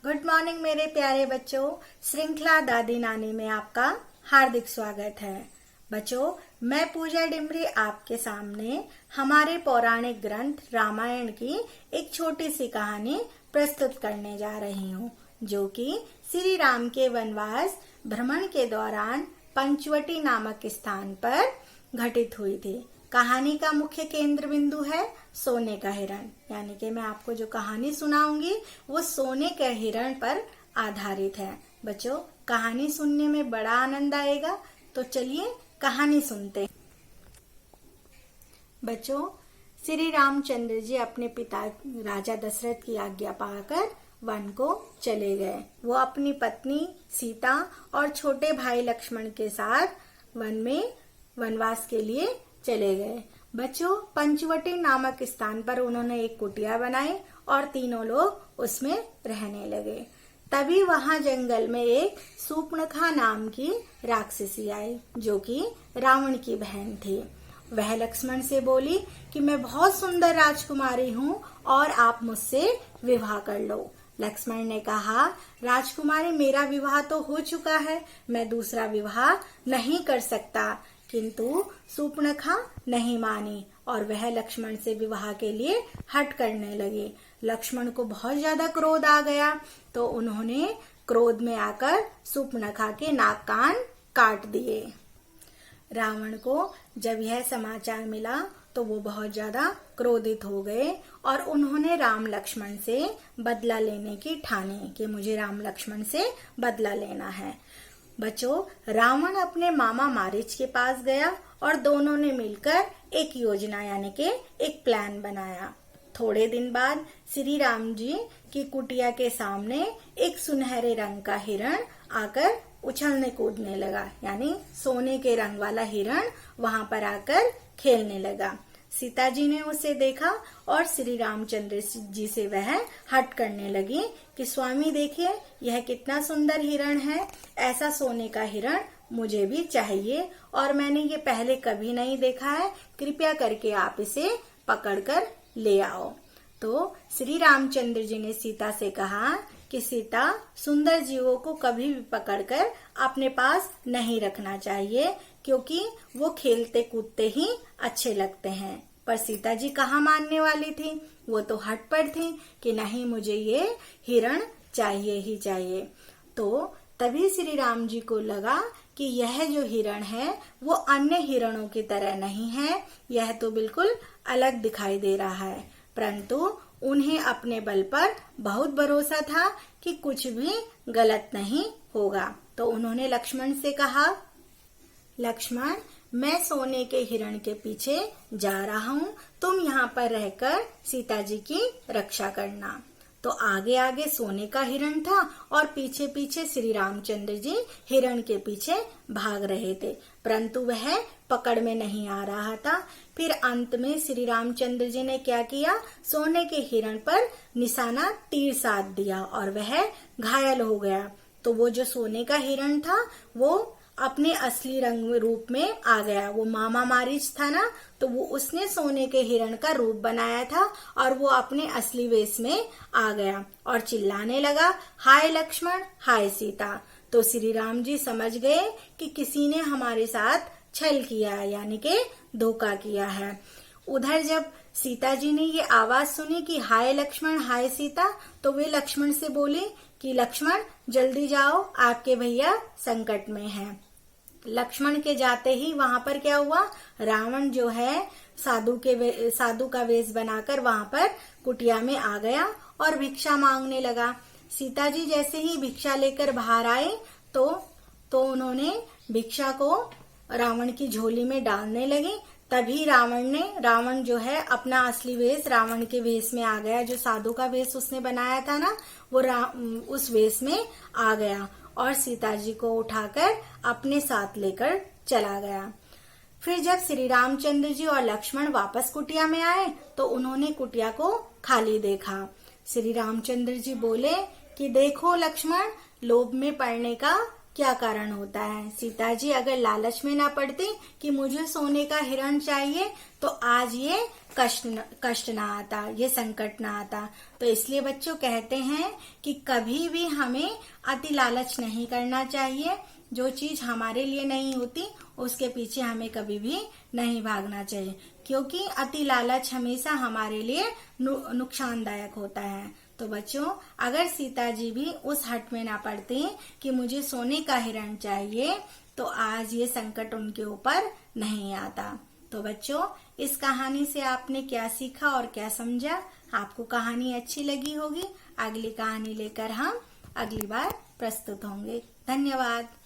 Good morning मेरे प्यारे बच्चों। श्रृंखला दादी नानी में आपका हार्दिक स्वागत है। बच्चों, मैं पूजा डिमरी आपके सामने हमारे पौराणिक ग्रंथ रामायण की एक छोटी सी कहानी प्रस्तुत करने जा रही हूँ, जो कि श्री राम के वनवास भ्रमण के दौरान पंचवटी नामक स्थान पर घटित हुई थी। कहानी का मुख्य केंद्र बिंदु है सोने का हिरण, यानी कि मैं आपको जो कहानी सुनाऊंगी वो सोने के हिरण पर आधारित है। बच्चों, कहानी सुनने में बड़ा आनंद आएगा, तो चलिए कहानी सुनते हैं। बच्चों, श्री रामचंद्र जी अपने पिता राजा दशरथ की आज्ञा पाकर वन को चले गए। वो अपनी पत्नी सीता और छोटे भाई लक्ष्मण के साथ वन में वनवास के लिए चले गए। बच्चों, पंचवटी नामक स्थान पर उन्होंने एक कुटिया बनाई और तीनों लोग उसमें रहने लगे। तभी वहां जंगल में एक सूर्पणखा नाम की राक्षसी आई, जो कि रावण की बहन थी। वह लक्ष्मण से बोली कि मैं बहुत सुंदर राजकुमारी हूँ और आप मुझसे विवाह कर लो। लक्ष्मण ने कहा, राजकुमारी, मेरा विवाह तो हो चुका है, मैं दूसरा विवाह नहीं कर सकता। किंतु सूर्पणखा नहीं मानी और वह लक्ष्मण से विवाह के लिए हठ करने लगी। लक्ष्मण को बहुत ज्यादा क्रोध आ गया, तो उन्होंने क्रोध में आकर सूर्पणखा के नाक कान काट दिए। रावण को जब यह समाचार मिला तो वो बहुत ज्यादा क्रोधित हो गए और उन्होंने राम लक्ष्मण से बदला लेने की ठानी कि मुझे राम लक्ष्मण से बदला लेना है। बच्चों, रावण अपने मामा मारीच के पास गया और दोनों ने मिलकर एक योजना यानी कि एक प्लान बनाया। थोड़े दिन बाद श्री राम जी की कुटिया के सामने एक सुनहरे रंग का हिरण आकर उछलने कूदने लगा, यानी सोने के रंग वाला हिरण वहां पर आकर खेलने लगा। सीता जी ने उसे देखा और श्री रामचंद्र जी से वह हट करने लगी कि स्वामी देखिए, यह कितना सुंदर हिरण है, ऐसा सोने का हिरण मुझे भी चाहिए और मैंने ये पहले कभी नहीं देखा है, कृपया करके आप इसे पकड़कर ले आओ। तो श्री रामचंद्र जी ने सीता से कहा कि सीता, सुंदर जीवों को कभी भी पकड़कर अपने पास नहीं रखना चाहिए, क्योंकि वो खेलते कूदते ही अच्छे लगते हैं। पर सीता जी कहाँ मानने वाली थी, वो तो हट पर थी कि नहीं, मुझे ये हिरण चाहिए ही चाहिए। तो तभी श्री राम जी को लगा कि यह जो हिरण है वो अन्य हिरणों की तरह नहीं है, यह तो बिल्कुल अलग दिखाई दे रहा है। परंतु उन्हें अपने बल पर बहुत भरोसा था कि कुछ भी गलत नहीं होगा। तो उन्होंने लक्ष्मण से कहा, लक्ष्मण, मैं सोने के हिरण के पीछे जा रहा हूँ, तुम यहाँ पर रहकर सीता जी की रक्षा करना। तो आगे आगे सोने का हिरण था और पीछे पीछे श्री रामचंद्र जी हिरण के पीछे भाग रहे थे, परंतु वह पकड़ में नहीं आ रहा था। फिर अंत में श्री रामचंद्र जी ने क्या किया, सोने के हिरण पर निशाना तीर साध दिया और वह घायल हो गया। तो वो जो सोने का हिरण था वो अपने असली रंग रूप में आ गया। वो मामा मारीच था ना, तो वो उसने सोने के हिरण का रूप बनाया था और वो अपने असली वेश में आ गया और चिल्लाने लगा, हाय लक्ष्मण, हाय सीता। तो श्री राम जी समझ गए कि किसी ने हमारे साथ छल किया है, यानी कि धोखा किया है। उधर जब सीता जी ने ये आवाज सुनी कि हाय लक्ष्मण, हाय सीता, तो वे लक्ष्मण से बोले कि लक्ष्मण, जल्दी जाओ, आपके भैया संकट में हैं। लक्ष्मण के जाते ही वहां पर क्या हुआ, रावण जो है साधु का वेश बनाकर वहां पर कुटिया में आ गया और भिक्षा मांगने लगा। सीता जी जैसे ही भिक्षा लेकर बाहर आए तो उन्होंने भिक्षा को रावण की झोली में डालने लगी। तभी रावण जो है अपना असली वेश रावण के वेश में आ गया। जो साधु का वेश उसने बनाया था ना, वो उस वेश में आ गया और सीता जी को उठाकर अपने साथ लेकर चला गया। फिर जब श्री रामचंद्र जी और लक्ष्मण वापस कुटिया में आए तो उन्होंने कुटिया को खाली देखा। श्री रामचंद्र जी बोले कि देखो लक्ष्मण, लोभ में पड़ने का क्या कारण होता है। सीता जी अगर लालच में ना पड़ती कि मुझे सोने का हिरण चाहिए तो आज ये कष्ट ना आता, ये संकट ना आता। तो इसलिए बच्चों कहते हैं कि कभी भी हमें अति लालच नहीं करना चाहिए। जो चीज हमारे लिए नहीं होती उसके पीछे हमें कभी भी नहीं भागना चाहिए, क्योंकि अति लालच हमेशा हमारे लिए नुकसानदायक होता है। तो बच्चों अगर सीता जी भी उस हट में ना पड़ती कि मुझे सोने का हिरण चाहिए तो आज ये संकट उनके ऊपर नहीं आता। तो बच्चों इस कहानी से आपने क्या सीखा और क्या समझा? आपको कहानी अच्छी लगी होगी। अगली कहानी लेकर हम अगली बार प्रस्तुत होंगे। धन्यवाद।